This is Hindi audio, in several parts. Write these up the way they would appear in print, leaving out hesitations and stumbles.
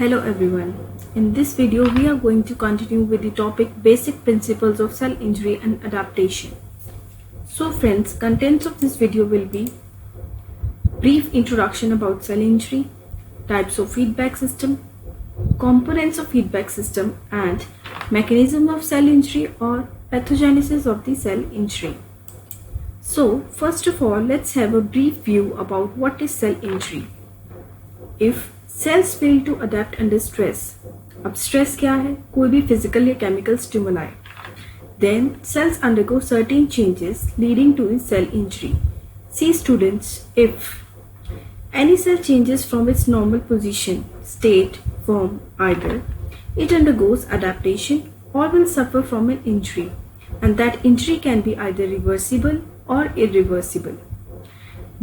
Hello everyone. In this video we are going to continue with the topic basic principles of cell injury and adaptation. So friends, contents of this video will be brief introduction about cell injury, types of feedback system, components of feedback system and mechanism of cell injury or pathogenesis of the cell injury. So first of all, let's have a brief view about what is cell injury. If cells fail to adapt under stress, अब stress क्या है? कोई भी physical या chemical stimuli. Then cells undergo certain changes leading to cell injury. See students, if any cell changes from its normal position, state, form, either, it undergoes adaptation or will suffer from an injury, and that injury can be either reversible or irreversible.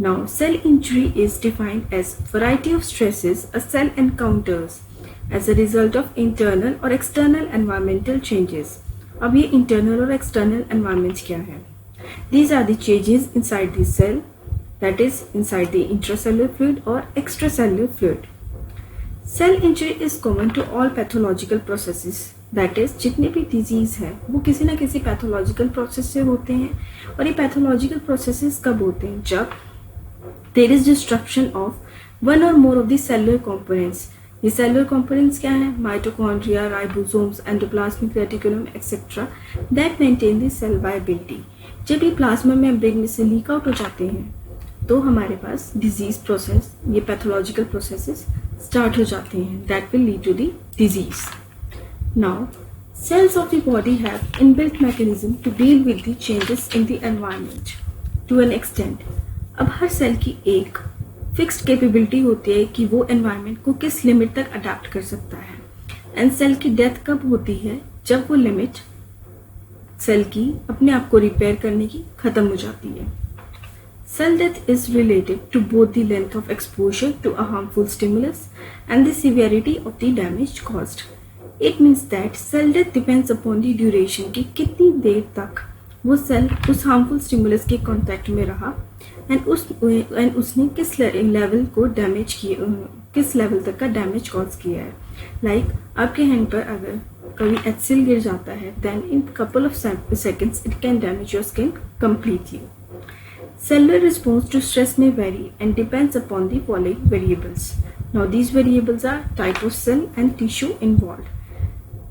Now, cell injury is defined as variety of stresses a cell encounters as a result of internal or external environmental changes. अब ये internal और external environments क्या है? These are the changes inside the cell, that is inside the intracellular fluid or extracellular fluid. Cell injury is common to all pathological processes. That is, जितने भी disease है वो किसी ना किसी pathological process से होते हैं. और ये pathological processes कब होते हैं? जब there is disruption of one or more of the cellular components. ये cellular components क्या हैं? Mitochondria, ribosomes, endoplasmic reticulum, etc. that maintain the cell viability. जब ये plasma membrane में से leak out हो जाते हैं तो हमारे पास disease process, ये pathological processes start हो जाते हैं. That will lead to the disease. Now, cells of the body have inbuilt mechanism to deal with the changes in the environment to an extent. अब हर सेल की एक फिक्स्ड कैपेबिलिटी होती है कि वो एनवायरनमेंट को किस लिमिट तक अडेप्ट कर सकता है. एंड सेल की डेथ कब होती है? जब वो लिमिट सेल की अपने आप को रिपेयर करने की खत्म हो जाती है. Cell death is related to both the length of exposure to a harmful stimulus and the severity of the damage caused. It means that cell death depends upon the duration की कितनी देर तक वो सेल उस हार्मफुल स्टिमुलस के कॉन्टैक्ट में रहा एंड उसने किस लेवल को डैमेज किया, किस लेवल तक का डैमेज कॉज किया है. लाइक आपके हैंड पर अगर कभी HCl गिर जाता है then in couple of seconds it can damage your skin completely. Cellular response to stress may vary and depends upon the following variables. Now these variables are type of cell and tissue involved.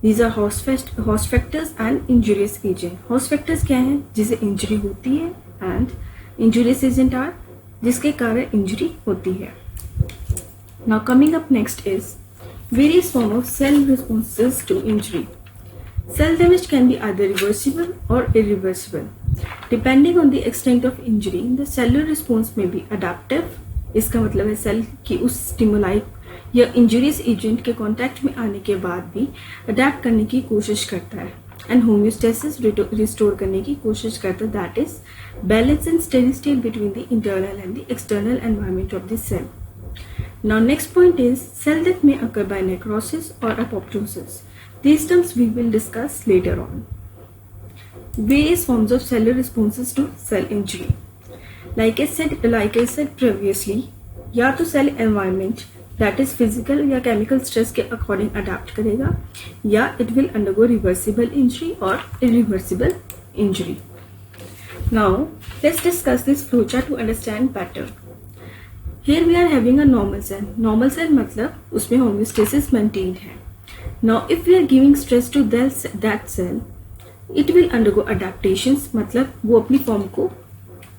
These are host factors and injurious agent. Host factors क्या हैं? जिसे इंजरी होती है and injurious agent are जिसके कारण इंजरी होती है. Now coming up next is various form of cell responses to injury. Cell damage can be either reversible or irreversible. Depending on the extent of injury, the cellular response may be adaptive. इसका मतलब है सेल की उस स्टिमुलाई या इंजurious एजेंट के कांटेक्ट में आने के बाद भी अडेप्ट करने की कोशिश करता है एंड होम्योस्टेसिस रिस्टोर करने की कोशिश करता है. That is balance and steady state between the internal and the external environment of the cell. Now next point is cell death में अकर बाय नेक्रोसिस और apoptosis. These terms we will discuss later on. Various forms of cellular responses to cell injury. Like I said previously, या तो cell environment that is physical या केमिकल स्ट्रेस के अकॉर्डिंग अडेप्ट करेगा या it will undergo reversible injury और irreversible injury. Now let's discuss this flowchart to understand better. Here we are having a normal cell. Normal cell मतलब उसमें होम्योस्टेसिस मेंटेन्ड है. Now if we are giving stress to that cell it will undergo adaptations, मतलब वो अपनी फॉर्म को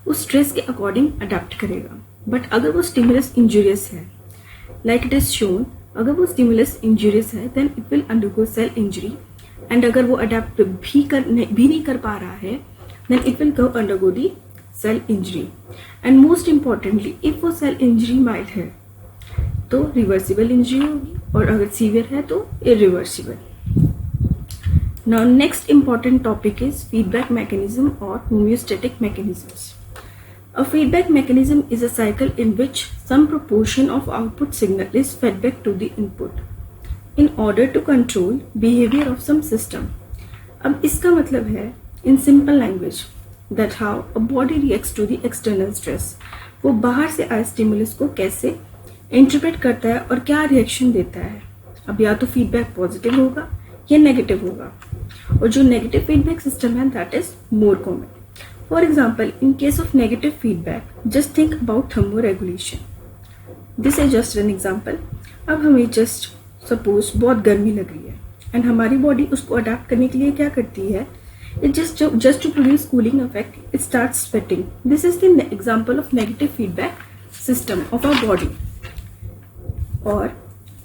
उस स्ट्रेस के अकॉर्डिंग अडेप्ट करेगा. बट अगर वो स्टिमुलस इंजूरियस है, लाइक इट इज शोन, अगर वो स्टिमुलस इंजूरियस है then it will undergo cell injury. And अगर वो अडेप्ट भी नहीं कर पा रहा है then it will go undergo the cell injury. And most importantly if वो सेल इंजरी माइल्ड है तो रिवर्सिबल इंजरी होगी और अगर सीवियर है तो irreversible. Now next important topic is feedback mechanism or homeostatic mechanisms. A feedback mechanism is a cycle in which some proportion of output signal is fed back to the input in order to control behavior of some system. अब इसका मतलब है in simple language that how a body reacts to the external stress. वो बाहर से आए स्टिमुलस को कैसे इंटरप्रेट करता है और क्या रिएक्शन देता है. अब या तो फीडबैक पॉजिटिव होगा या नेगेटिव होगा, और जो नेगेटिव फीडबैक सिस्टम है that is more common. For example, in case of negative feedback, just think about thermoregulation. This is just an example. अब हमें जस्ट सपोज बहुत गर्मी लग रही है एंड हमारी बॉडी उसको अडेप्ट करने के लिए क्या करती है, it just to produce cooling effect it starts sweating. This is the example of negative feedback system of our body. और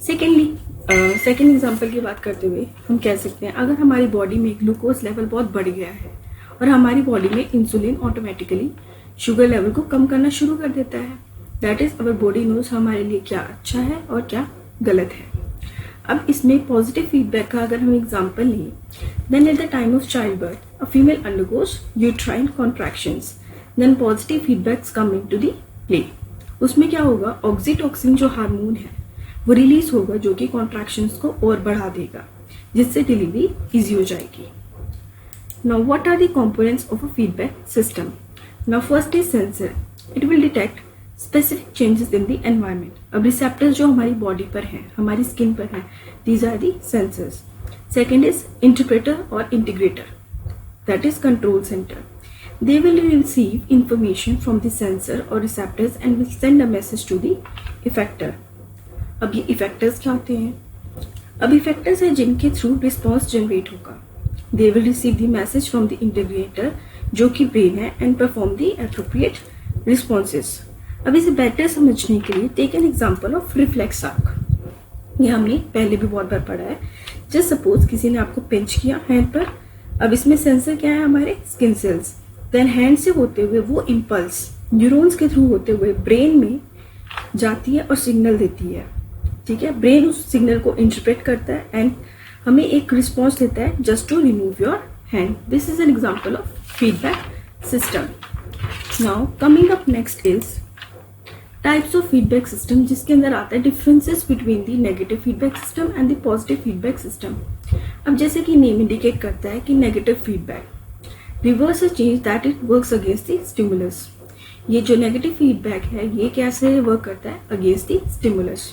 सेकेंड एग्जाम्पल की बात करते हुए हम कह सकते हैं, अगर हमारी बॉडी में ग्लूकोज लेवल बहुत बढ़ गया है और हमारी बॉडी में इंसुलिन ऑटोमेटिकली शुगर लेवल को कम करना शुरू कर देता है, that is our body knows हमारे लिए क्या अच्छा है और क्या गलत है. अब इसमें पॉजिटिव फीडबैक का अगर हम एग्जाम्पल लें, then at the time of child birth a female undergoes uterine contractions, then positive feedbacks come into the play. उसमें क्या होगा, ऑक्सीटोसिन जो हार्मोन है वो रिलीज होगा जो कि कॉन्ट्रैक्शंस को और बढ़ा देगा, जिससे डिलीवरी इजी हो जाएगी. Now what are the components of a feedback system? Now first is sensor. It will detect specific changes in the environment. अब रिसेप्टर्स जो हमारी बॉडी पर हैं, हमारी स्किन पर हैं, these are the sensors. Second is interpreter और integrator, that is control centre. They will receive information from the sensor or receptors and will send a message to the effector. अब ये इफेक्टर्स क्या होते हैं? अब इफेक्टर्स है जिनके थ्रू रिस्पॉन्स जनरेट होगा. They will receive the message from the integrator जो कि ब्रेन है and perform the appropriate responses. अब इसे बेटर समझने के लिए take an example of reflex arc. ये हमने पहले भी बहुत बार पढ़ा है. जस्ट सपोज किसी ने आपको पिंच किया हैंड पर. अब इसमें सेंसर क्या है, हमारे स्किन सेल्स. देन हैंड से होते हुए वो इम्पल्स न्यूरॉन्स के थ्रू होते हुए ब्रेन में जाती है और सिग्नल देती है. ठीक है, ब्रेन उस सिग्नल को इंटरप्रेट करता है एंड हमें एक रिस्पॉन्स देता है just to remove your hand. This is an example of feedback system. Now coming up next is types of feedback system, जिसके अंदर आता है differences between the negative feedback system and the positive feedback system. अब जैसे कि नेम इंडिकेट करता है कि negative feedback reverse a change that it works against the stimulus. ये जो नेगेटिव फीडबैक है ये कैसे वर्क करता है, against the stimulus.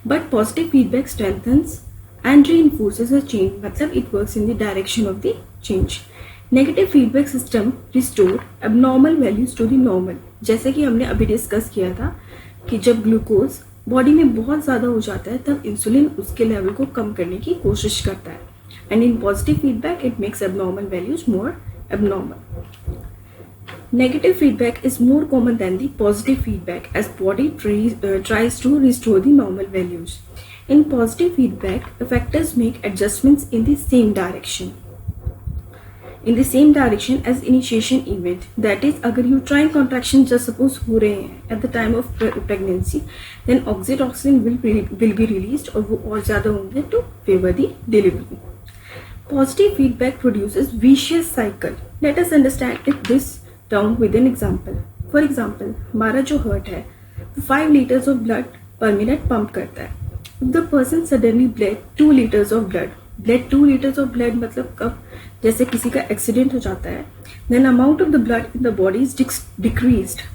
But positive feedback strengthens and reinforces a change, मतलब it works in the direction of the change. Negative feedback system restore abnormal values to the normal. जैसे कि हमने अभी डिस्कस किया था कि जब ग्लूकोज बॉडी में बहुत ज़्यादा हो जाता है तब इंसुलिन उसके लेवल को कम करने की कोशिश करता है. And in positive feedback it makes abnormal values more abnormal. Negative feedback is more common than the positive feedback as body tries to restore the normal values. In positive feedback, effectors make adjustments in the same direction. In the same direction as initiation event. That is, अगर uterine contraction just suppose हो रहे हैं at the time of pregnancy, then oxytocin will be released और वो और ज़्यादा होंगे to favor the delivery. Positive feedback produces vicious cycle. Let us understand this down with an example. For example, हमारा जो heart है 5 liters of blood per minute pump करता है. If the person suddenly bled 2 liters of blood, bled 2 liters of blood मतलब कब, जैसे किसी का एक्सीडेंट हो जाता है, then amount of the blood in the body is decreased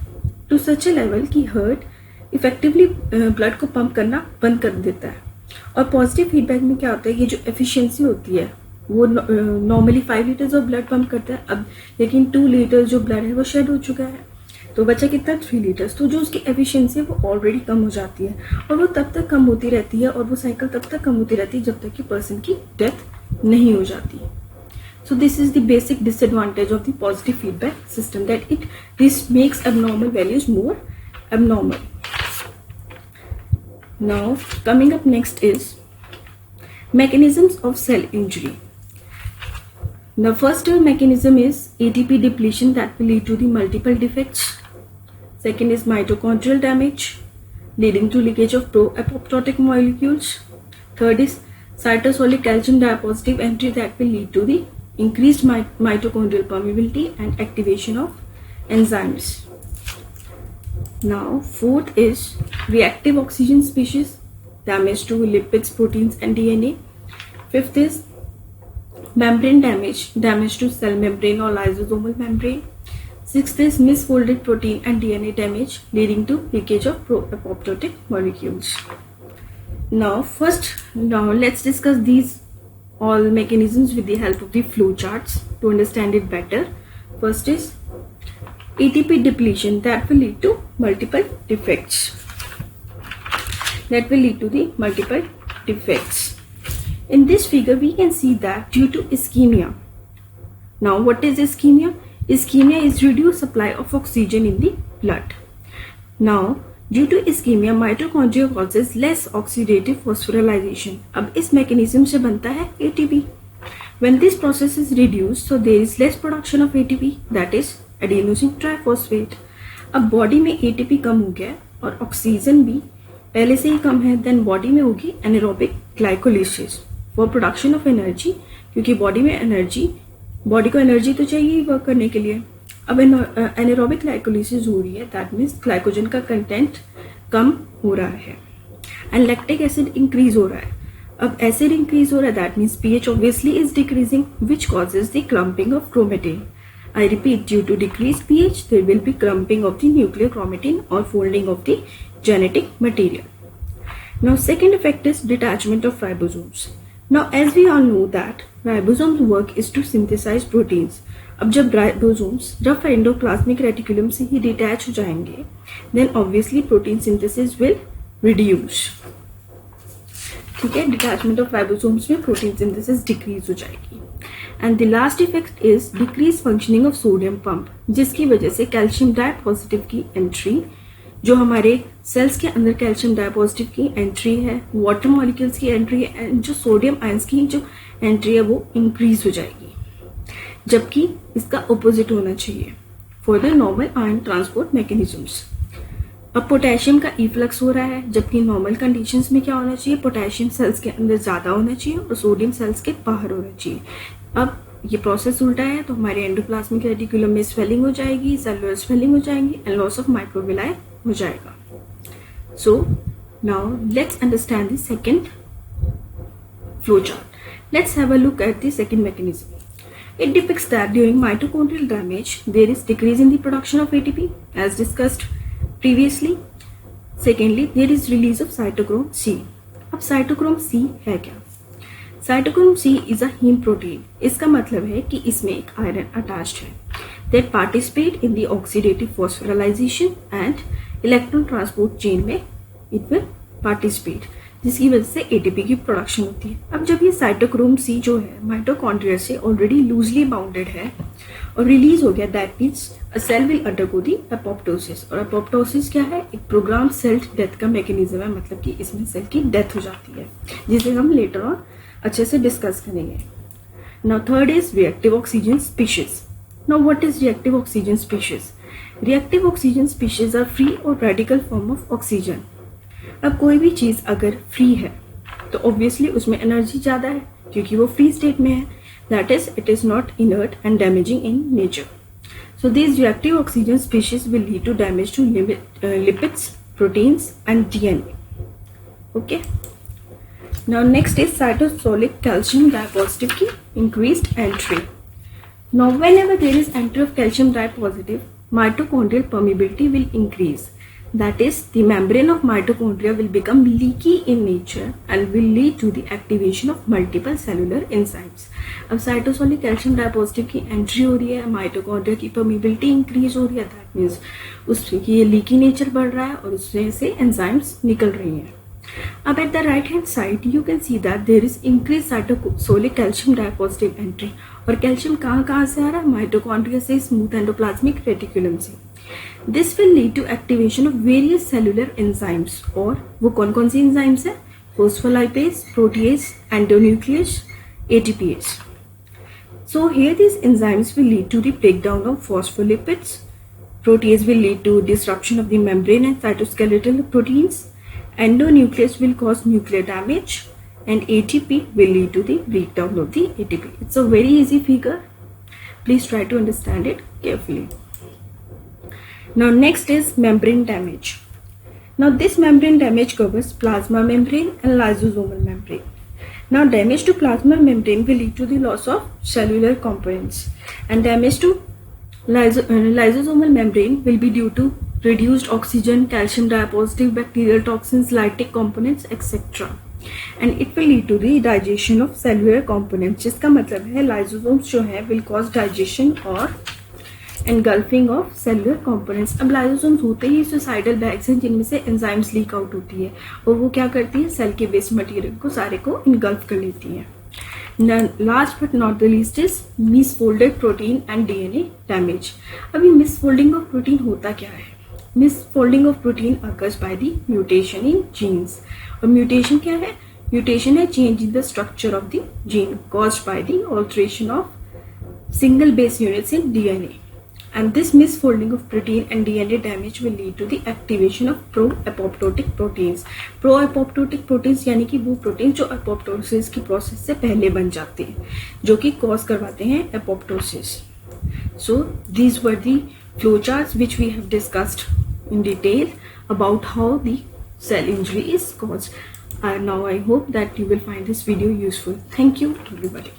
to such a level कि heart effectively blood को pump करना बंद कर देता है. और पॉजिटिव फीडबैक में क्या होता है, ये जो एफिशिएंसी होती है वो normally 5 litres of blood pump करता है. अब लेकिन 2 लीटर जो ब्लड है वो शेड हो चुका है तो बचा कितना 3 लीटर्स. तो जो उसकी एफिशिएंसी है वो ऑलरेडी कम हो जाती है और वो तब तक कम होती रहती है और वो साइकिल तब तक कम होती रहती है जब तक कि पर्सन की डेथ नहीं हो जाती. So this is the basic disadvantage of the positive feedback system, that this makes abnormal values more abnormal. Now coming up next is mechanisms of cell injury. The first mechanism is ATP depletion that will lead to the multiple defects. Second is mitochondrial damage leading to leakage of pro-apoptotic molecules. Third is cytosolic calcium dipositive entry that will lead to the increased mitochondrial permeability and activation of enzymes. Now fourth is reactive oxygen species, damage to lipids, proteins and DNA. Fifth is membrane damage to cell membrane or lysosomal membrane. Sixth is misfolded protein and DNA damage leading to leakage of pro-apoptotic molecules. Now let's discuss these all mechanisms with the help of the flow charts to understand it better. First is ATP depletion that will lead to multiple defects. In this figure, we can see that due to ischemia. Now, what is ischemia? Ischemia is reduced supply of oxygen in the blood. Now, due to ischemia, mitochondria causes less oxidative phosphorylation. अब इस mechanism से बनता है ATP. When this process is reduced, so there is less production of ATP, that is adenosine triphosphate. अब body में ATP कम हो गया और ऑक्सीजन भी पहले से ही कम है, then body में होगी anaerobic glycolysis for production of energy, क्योंकि body को एनर्जी तो चाहिए वर्क करने के लिए. अब एनारोबिक ग्लाइकोलिसिस हो रही है, दैट मीन्स ग्लाइकोजन का कंटेंट कम हो रहा है एंड लैक्टिक एसिड इंक्रीज हो रहा है. अब एसिड इंक्रीज हो रहा है, that means pH obviously is decreasing, which causes the clumping of chromatin. I repeat, due to decrease pH there will be clumping of the nuclear chromatin और folding of the genetic material. Now second effect is detachment of ribosomes. Now, as we all know that ribosomes work is to synthesize proteins. अब जब ribosomes रफ एंडोप्लाज्मिक रेटिकुलम से ही डिटैच हो जाएंगे, then obviously protein synthesis will reduce. ठीक है, डिटैचमेंट ऑफ राइबोसोम्स में प्रोटीन सिंथेसिस डिक्रीज हो जाएगी. And the last effect is decrease functioning of sodium pump, जिसकी वजह से कैल्शियम डाइपॉजिटिव की एंट्री, जो हमारे सेल्स के अंदर कैल्शियम डाइपॉजिटिव की एंट्री है, वाटर मॉलिक्यूल्स की एंट्री है, एंड जो सोडियम आयंस की जो एंट्री है वो इंक्रीज हो जाएगी, जबकि इसका ऑपोजिट होना चाहिए for the normal ion transport mechanisms. अब पोटेशियम का इफ्लक्स हो रहा है, जबकि नॉर्मल कंडीशंस में क्या होना चाहिए, पोटेशियम सेल्स के अंदर ज़्यादा होना चाहिए और सोडियम सेल्स के बाहर होना चाहिए. अब ये प्रोसेस उल्टा है, तो हमारे एंडोप्लाज्मिक रेटिकुलम में स्वेलिंग हो जाएगी, सेलुलर स्वेलिंग हो जाएगी एंड लॉस ऑफ माइक्रोविलाई हो जाएगा. So now let's understand the second flow chart. Let's have a look at the second mechanism. It depicts that during mitochondrial damage, there is decrease in the production of ATP, as discussed previously. Secondly, there is release of cytochrome C. अब cytochrome C है क्या? Cytochrome C is a heme protein. इसका मतलब है कि इसमें एक iron attached है that participate in the oxidative phosphorylation and electron transport chain में it will participate, जिसकी वजह से ATP की प्रोडक्शन होती है. अब जब ये साइटोक्रोम C जो है माइटोकॉन्ड्रिया से ऑलरेडी लूजली बाउंडेड है और रिलीज हो गया, that means a cell will undergo the apoptosis. और अपोप्टोसिस क्या है, एक प्रोग्राम सेल डेथ का मैकेनिज्म है, मतलब कि इसमें सेल की डेथ हो जाती है, जिसे हम लेटर ऑन अच्छे से डिस्कस करेंगे. Now third is reactive oxygen species. Now what is reactive oxygen species? Reactive oxygen species are free और रेडिकल फॉर्म ऑफ ऑक्सीजन. अब कोई भी चीज़ अगर फ्री है तो ऑब्वियसली उसमें एनर्जी ज़्यादा है, क्योंकि वो फ्री स्टेट में है, that is it is not inert and damaging in nature. So this reactive oxygen species will lead to damage to lipids, proteins and DNA. Okay, now next is cytosolic calcium dipositive की increased entry. Now whenever there is entry of calcium dipositive, mitochondrial permeability will increase. That is, the membrane of mitochondria will become leaky in nature and will lead to the activation of multiple cellular enzymes. अब साइटोसोलिक कैल्शियम डाइपॉजिटिव की एंट्री हो रही है, माइटोकॉन्ड्रिया की परमिबिलिटी इंक्रीज हो रही है, दैट मीन्स उसकी ये लीकी नेचर बढ़ रहा है और उसमें से एंजाइम्स निकल रही हैं. अब at the right hand side you can see that there is increase cytosolic calcium dipositive entry. और कैल्शियम कहाँ से आ रहा है, माइटोकॉन्ड्रिया से, स्मूथ एंडोप्लाज्मिक रेटिकुलम से. This will lead to activation of various cellular enzymes. और वो कौन कौन सी enzymes है, phospholipase, protease, endonuclease, ATPase. So here these enzymes will lead to the breakdown of phospholipids. Protease will lead to disruption of the membrane and cytoskeletal proteins. Endonuclease will cause nuclear damage, and ATP will lead to the breakdown of the ATP. It's a very easy figure. Please try to understand it carefully. Now next is membrane damage. Now this membrane damage covers plasma membrane and lysosomal membrane. Now damage to plasma membrane will lead to the loss of cellular components, and damage to lysosomal membrane will be due to reduced oxygen, calcium diapositive, bacterial toxins, lytic components, etc. And it will lead to the digestion of cellular components, जिसका मतलब है lysosomes जो है will cause digestion और engulfing of cellular components. अब lysosomes होते ही suicidal bags हैं जिनमें से enzymes leak out होती है और वो क्या करती है, सेल के वेस्ट मटेरियल को सारे को engulf कर लेती है. Last but not the least is misfolded protein and DNA damage. अभी misfolding of protein होता क्या है? Misfolding of protein occurs by the mutation in genes. और mutation क्या है? Mutation है change in the structure of the gene caused by the alteration of single base units in DNA. And this misfolding of protein and DNA damage will lead to the activation of pro-apoptotic proteins. Pro-apoptotic proteins यानी कि वो प्रोटीन जो apoptosis की प्रोसेस से पहले बन जाते हैं, जो कि कॉज करवाते हैं apoptosis. So these were the flowcharts which we have discussed in detail about how the cell injury is caused. Now I hope that you will find this video useful. Thank you to everybody.